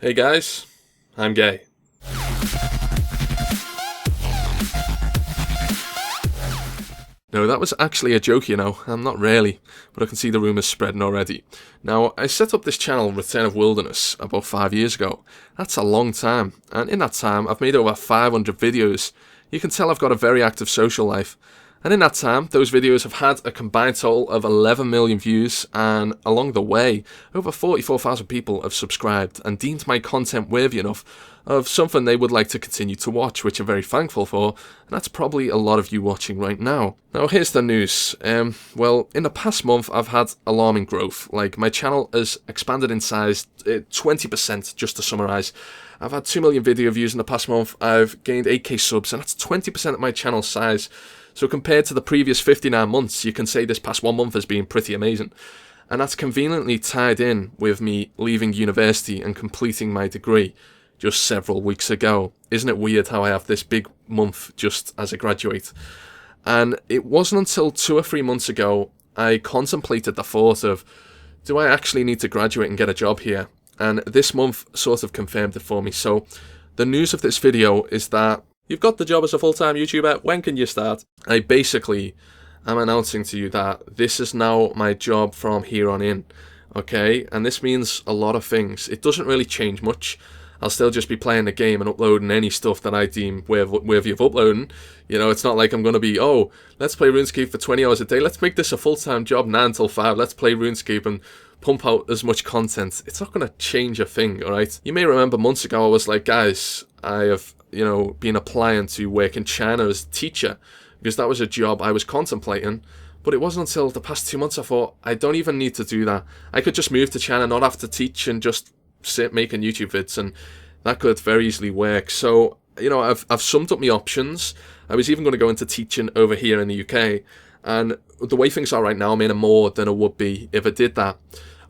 Hey guys, I'm gay. No, that was actually a joke, I'm not really, but I can see the rumours spreading already. Now, I set up this channel, Returnofwilderness, about 5 years ago. That's a long time, and in that time, I've made over 500 videos. You can tell I've got a very active social life. And in that time, those videos have had a combined total of 11 million views, and along the way, over 44,000 people have subscribed and deemed my content worthy enough of something they would like to continue to watch, which I'm very thankful for, and that's probably a lot of you watching right now. Now, here's the news. Well, in the past month, I've had alarming growth. Like, my channel has expanded in size 20%, just to summarise. I've had 2 million video views in the past month, I've gained 8k subs, and that's 20% of my channel size. So compared to the previous 59 months, you can say this past 1 month has been pretty amazing. And that's conveniently tied in with me leaving university and completing my degree just several weeks ago. Isn't it weird how I have this big month just as a graduate? And it wasn't until 2 or 3 months ago I contemplated the thought of, do I actually need to graduate and get a job here? And this month sort of confirmed it for me. So the news of this video is that you've got the job as a full-time YouTuber, when can you start? I basically am announcing to you that this is now my job from here on in, okay? And this means a lot of things. It doesn't really change much. I'll still just be playing the game and uploading any stuff that I deem worthy of uploading. It's not like I'm going to be, oh, let's play RuneScape for 20 hours a day. Let's make this a full-time job, 9 till 5. Let's play RuneScape and pump out as much content. It's not going to change a thing, alright? You may remember months ago I was like, guys, I have been applying to work in China as a teacher because that was a job I was contemplating. But it wasn't until the past 2 months I thought, I don't even need to do that. I could just move to China, not have to teach, and just sit making YouTube vids, and that could very easily work. So, I've summed up my options. I was even going to go into teaching over here in the UK, and the way things are right now, I'm earning more than I would be if I did that.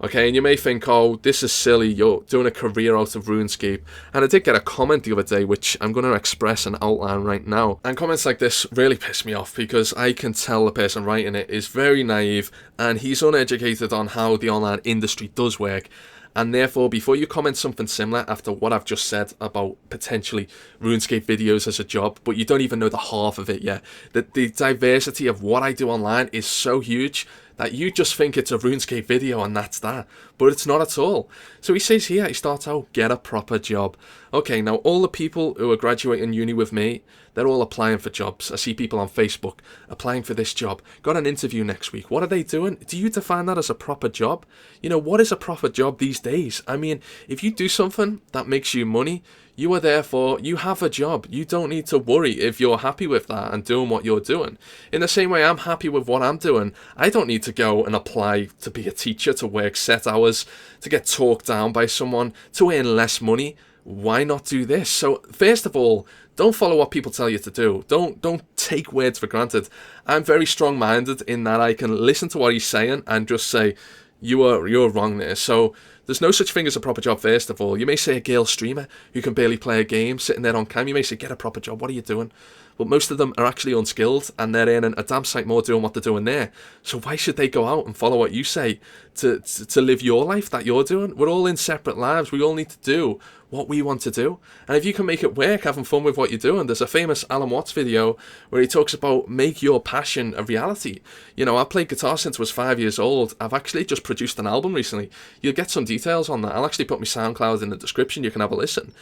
Okay, and you may think, oh, this is silly, you're doing a career out of RuneScape. And I did get a comment the other day, which I'm going to express and outline right now. And comments like this really piss me off because I can tell the person writing it is very naive and he's uneducated on how the online industry does work. And therefore, before you comment something similar after what I've just said about potentially RuneScape videos as a job, but you don't even know the half of it yet, that the diversity of what I do online is so huge that you just think it's a RuneScape video and that's that. But it's not at all. So he says here, he starts out, get a proper job. Okay, now all the people who are graduating uni with me, they're all applying for jobs. I see people on Facebook applying for this job. Got an interview next week. What are they doing? Do you define that as a proper job? What is a proper job these days? I mean, if you do something that makes you money, you have a job. You don't need to worry if you're happy with that and doing what you're doing. In the same way I'm happy with what I'm doing, I don't need to go and apply to be a teacher, to work set hours, to get talked down by someone, to earn less money. Why not do this? So first of all, don't follow what people tell you to do. Don't take words for granted. I'm very strong-minded in that I can listen to what he's saying and just say, you're wrong there. So there's no such thing as a proper job, first of all. You may say a girl streamer who can barely play a game, sitting there on cam, you may say, get a proper job, what are you doing? But most of them are actually unskilled, and they're earning a damn sight more doing what they're doing there. So why should they go out and follow what you say to live your life that you're doing? We're all in separate lives. We all need to do what we want to do. And if you can make it work, having fun with what you're doing, there's a famous Alan Watts video where he talks about make your passion a reality. I played guitar since I was 5 years old. I've actually just produced an album recently. You'll get some details on that. I'll actually put my SoundCloud in the description. You can have a listen.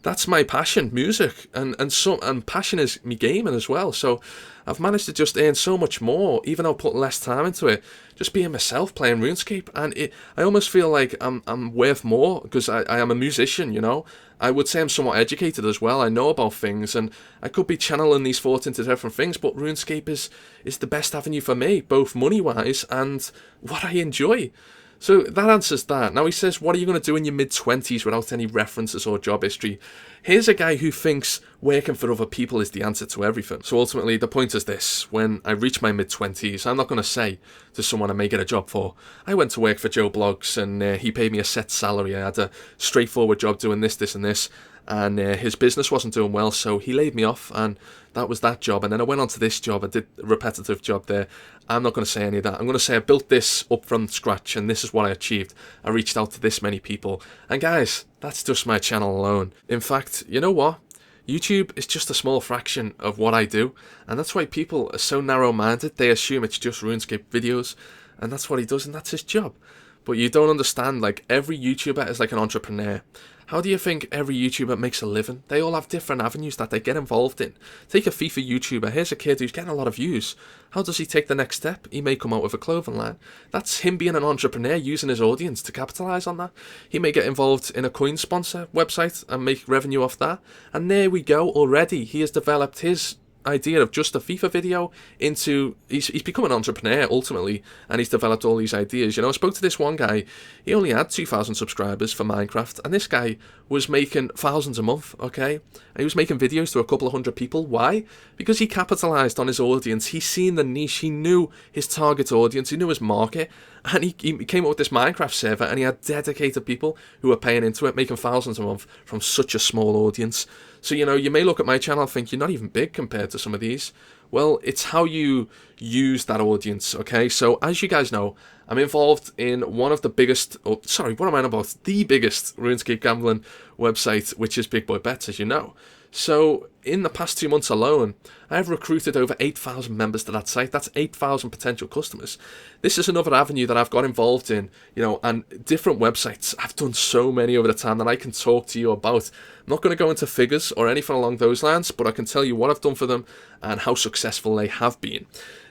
That's my passion, music, and passion is me gaming as well. So I've managed to just earn so much more, even though I put less time into it, just being myself, playing RuneScape. And I almost feel like I'm worth more because I am a musician, I would say I'm somewhat educated as well. I know about things, and I could be channeling these thoughts into different things, but RuneScape is the best avenue for me, both money-wise and what I enjoy. So that answers that. Now he says, what are you going to do in your mid-20s without any references or job history? Here's a guy who thinks working for other people is the answer to everything. So ultimately, the point is this: when I reach my mid-20s, I'm not going to say to someone I may get a job for, I went to work for Joe Blogs and he paid me a set salary. I had a straightforward job doing this, this, and this. And his business wasn't doing well, so he laid me off, and that was that job. And then I went on to this job. I did a repetitive job there. I'm not going to say any of that. I'm going to say I built this up from scratch, and this is what I achieved. I reached out to this many people. And guys, that's just my channel alone. In fact, you know what? YouTube is just a small fraction of what I do, and that's why people are so narrow-minded. They assume it's just RuneScape videos, and that's what he does, and that's his job. But you don't understand, like, every YouTuber is like an entrepreneur. How do you think every YouTuber makes a living? They all have different avenues that they get involved in. Take a FIFA YouTuber. Here's a kid who's getting a lot of views. How does he take the next step? He may come out with a clothing line. That's him being an entrepreneur, using his audience to capitalise on that. He may get involved in a coin sponsor website and make revenue off that. And there we go. Already, he has developed his idea of just a FIFA video into he's become an entrepreneur ultimately, and he's developed all these ideas. You know, I spoke to this one guy. He only had 2,000 subscribers for Minecraft, and this guy was making thousands a month, okay? And he was making videos to a couple of hundred people. Why? Because he capitalized on his audience. He seen the niche. He knew his target audience. He knew his market, and he came up with this Minecraft server, and he had dedicated people who were paying into it, making thousands a month from such a small audience. So, you know, you may look at my channel and think you're not even big compared to some of these. Well, it's how you use that audience, okay? So, as you guys know, I'm involved in one of the biggest, what am I on about? The biggest RuneScape gambling website, which is Big Boy Bets, as you know. So, in the past 2 months alone, I have recruited over 8,000 members to that site. That's 8,000 potential customers. This is another avenue that I've got involved in, you know, and different websites. I've done so many over the time that I can talk to you about. I'm not going to go into figures or anything along those lines, but I can tell you what I've done for them and how successful they have been.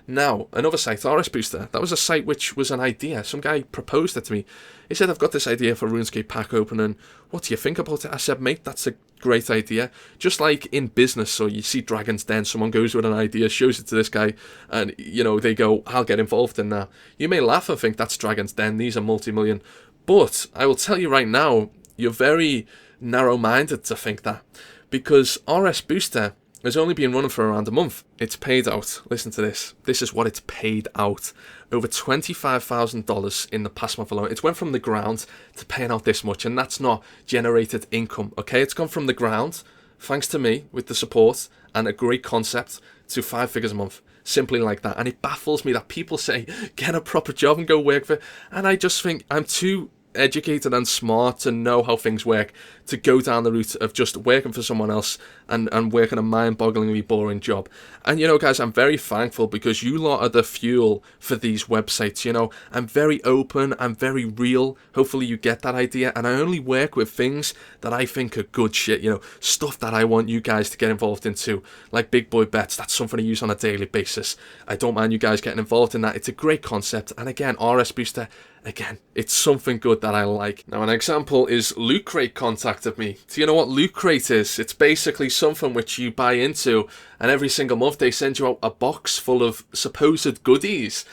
Now, another site, RS Booster, that was a site which was an idea. Some guy proposed it to me. He said, I've got this idea for RuneScape pack opening. What do you think about it? I said, mate, that's a great idea. Just like in business, so you see Dragon's Den, someone goes with an idea, shows it to this guy, and, you know, they go, I'll get involved in that. You may laugh and think that's Dragon's Den, these are multi-million. But I will tell you right now, you're very narrow-minded to think that. Because RS Booster has only been running for around a month. It's paid out. Listen to this. This is what it's paid out. Over $25,000 in the past month alone. It's went from the ground to paying out this much, and that's not generated income, okay? It's gone from the ground, thanks to me, with the support and a great concept, to 5 figures a month. Simply like that. And it baffles me that people say, get a proper job and go work for it. And I just think I'm too educated and smart to know how things work to go down the route of just working for someone else and working a mind-bogglingly boring job. And you know, guys, I'm very thankful because you lot are the fuel for these websites. You know, I'm very open, I'm very real. Hopefully you get that idea, and I only work with things that I think are good shit, you know, stuff that I want you guys to get involved into, like Big Boy Bets. That's something I use on a daily basis. I don't mind you guys getting involved in that. It's a great concept, and again, RS Booster, again, it's something good that I like. Now, an example is Loot Crate contacted me. Do you know what Loot Crate is? It's basically something which you buy into, and every single month they send you out a box full of supposed goodies.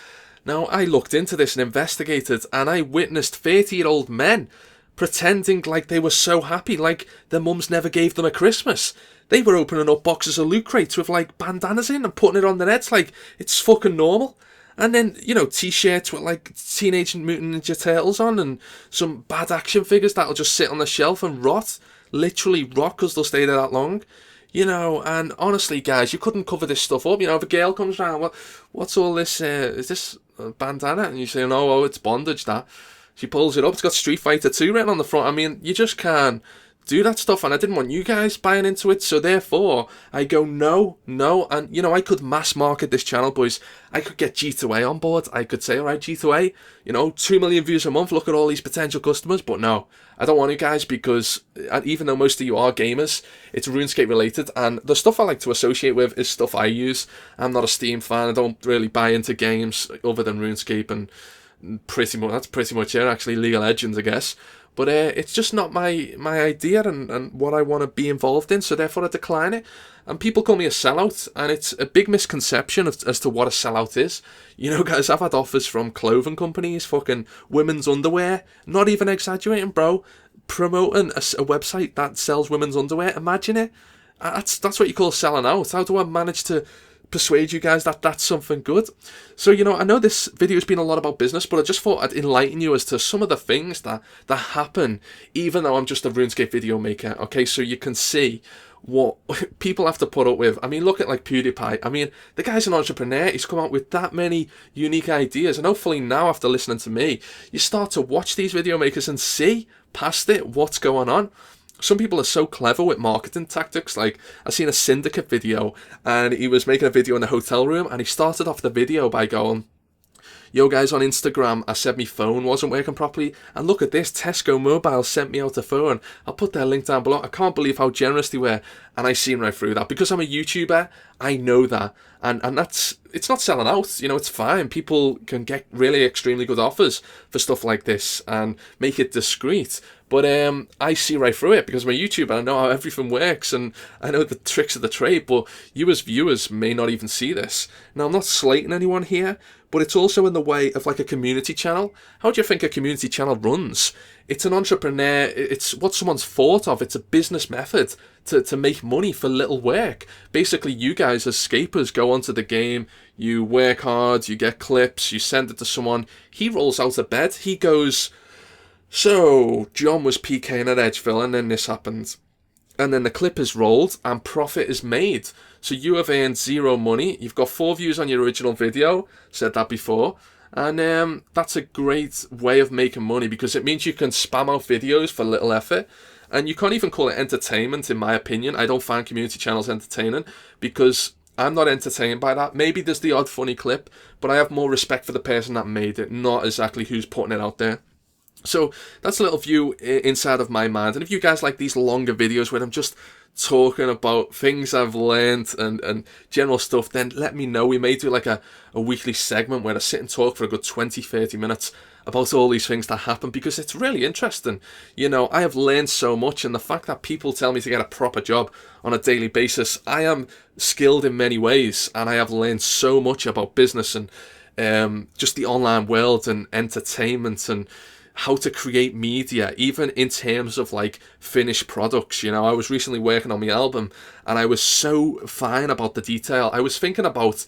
Now, I looked into this and investigated, and I witnessed 30-year-old men pretending like they were so happy, like their mums never gave them a Christmas. They were opening up boxes of Loot Crates with, like, bandanas in and putting it on their heads like it's fucking normal. And then, you know, t-shirts with, like, Teenage Mutant Ninja Turtles on and some bad action figures that'll just sit on the shelf and rot. Literally rot because they'll stay there that long. You know, and honestly, guys, you couldn't cover this stuff up. You know, if a girl comes around, what's all this, is this a bandana? And you say, no, it's bondage, that. She pulls it up, it's got Street Fighter 2 written on the front. I mean, you just can't do that stuff, and I didn't want you guys buying into it, so therefore I go no, and you know, I could mass market this channel, boys. I could get G2A on board. I could say, alright, G2A, you know, 2 million views a month, look at all these potential customers. But no, I don't want you guys, because even though most of you are gamers, it's RuneScape related, and the stuff I like to associate with is stuff I use. I'm not a Steam fan, I don't really buy into games other than RuneScape, and that's pretty much it, actually. League of Legends, I guess. But it's just not my idea and what I want to be involved in, so therefore I decline it. And people call me a sellout, and it's a big misconception as to what a sellout is. You know, guys, I've had offers from clothing companies, fucking women's underwear, not even exaggerating, bro, promoting a website that sells women's underwear. Imagine it. That's what you call selling out. How do I manage to persuade you guys that that's something good? So, I know this video has been a lot about business, but I just thought I'd enlighten you as to some of the things that happen, even though I'm just a RuneScape video maker. Okay, so you can see what people have to put up with. I mean, look at like PewDiePie. I mean, the guy's an entrepreneur. He's come out with that many unique ideas, and hopefully now, after listening to me, you start to watch these video makers and see past it what's going on. Some people are so clever with marketing tactics. Like, I seen a Syndicate video, and he was making a video in the hotel room, and he started off the video by going, "Yo guys, on Instagram, I said my phone wasn't working properly, and look at this, Tesco Mobile sent me out a phone. I'll put their link down below." I can't believe how generous they were, and I seen right through that. Because I'm a YouTuber, I know that, and it's not selling out, it's fine. People can get really extremely good offers for stuff like this, and make it discreet. But I see right through it because I'm a YouTuber. I know how everything works, and I know the tricks of the trade, but you as viewers may not even see this. Now, I'm not slating anyone here, but it's also in the way of like a community channel. How do you think a community channel runs? It's an entrepreneur, it's what someone's thought of, it's a business method to make money for little work. Basically, you guys as scapers go onto the game, you work hard, you get clips, you send it to someone, he rolls out of bed, he goes, "So, John was PKing at Edgeville and then this happened." And then the clip is rolled and profit is made. So you have earned zero money. You've got 4 views on your original video. Said that before. And that's a great way of making money because it means you can spam out videos for little effort. And you can't even call it entertainment, in my opinion. I don't find community channels entertaining because I'm not entertained by that. Maybe there's the odd funny clip, but I have more respect for the person that made it, not exactly who's putting it out there. So that's a little view inside of my mind. And if you guys like these longer videos where I'm just talking about things I've learned and general stuff, then let me know. We may do like a weekly segment where I sit and talk for a good 20-30 minutes about all these things that happen because it's really interesting. I have learned so much, and the fact that people tell me to get a proper job on a daily basis, I am skilled in many ways, and I have learned so much about business and just the online world and entertainment and how to create media, even in terms of like finished products. I was recently working on my album and I was so fine about the detail. I was thinking about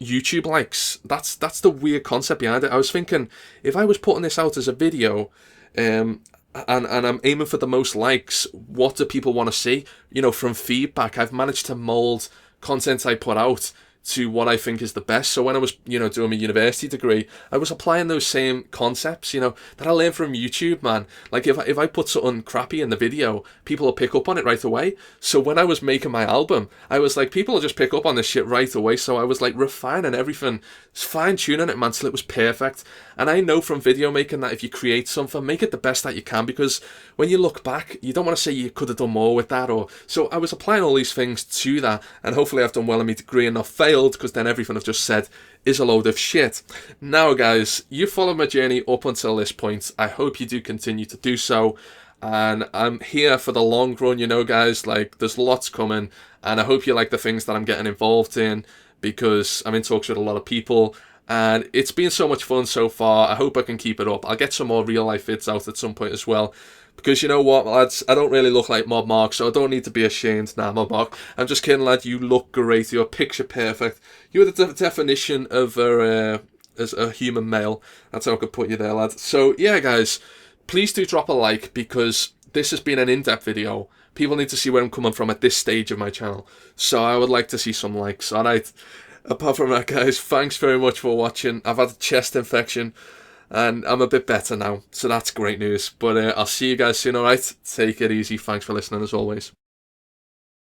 YouTube likes. That's the weird concept behind it. I was thinking, if I was putting this out as a video, and I'm aiming for the most likes, what do people want to see? From feedback, I've managed to mold content I put out to what I think is the best. So when I was, doing my university degree, I was applying those same concepts, that I learned from YouTube, man. Like if I put something crappy in the video, people will pick up on it right away. So when I was making my album, I was like, people will just pick up on this shit right away. So I was like refining everything, fine tuning it, man, till it was perfect. And I know from video making that if you create something, make it the best that you can, because when you look back, you don't want to say you could have done more with that. So I was applying all these things to that, and hopefully I've done well in my degree and not failed, because then everything I've just said is a load of shit. Now guys, you followed my journey up until this point. I hope you do continue to do so, and I'm here for the long run, guys. Like, there's lots coming, and I hope you like the things that I'm getting involved in, because I'm in talks with a lot of people, and it's been so much fun so far. I hope I can keep it up. I'll get some more real life vids out at some point as well, because you know what, lads, I don't really look like Mob Mark, so I don't need to be ashamed. Nah, Mob Mark, I'm just kidding, lad. You look great. You're picture perfect. You're the definition of as a human male. That's how I could put you there, lad. So yeah, guys, please do drop a like, because this has been an in-depth video. People need to see where I'm coming from at this stage of my channel, so I would like to see some likes. Alright, apart from that, guys, thanks very much for watching. I've had a chest infection and I'm a bit better now, so that's great news. But I'll see you guys soon, alright? Take it easy. Thanks for listening as always.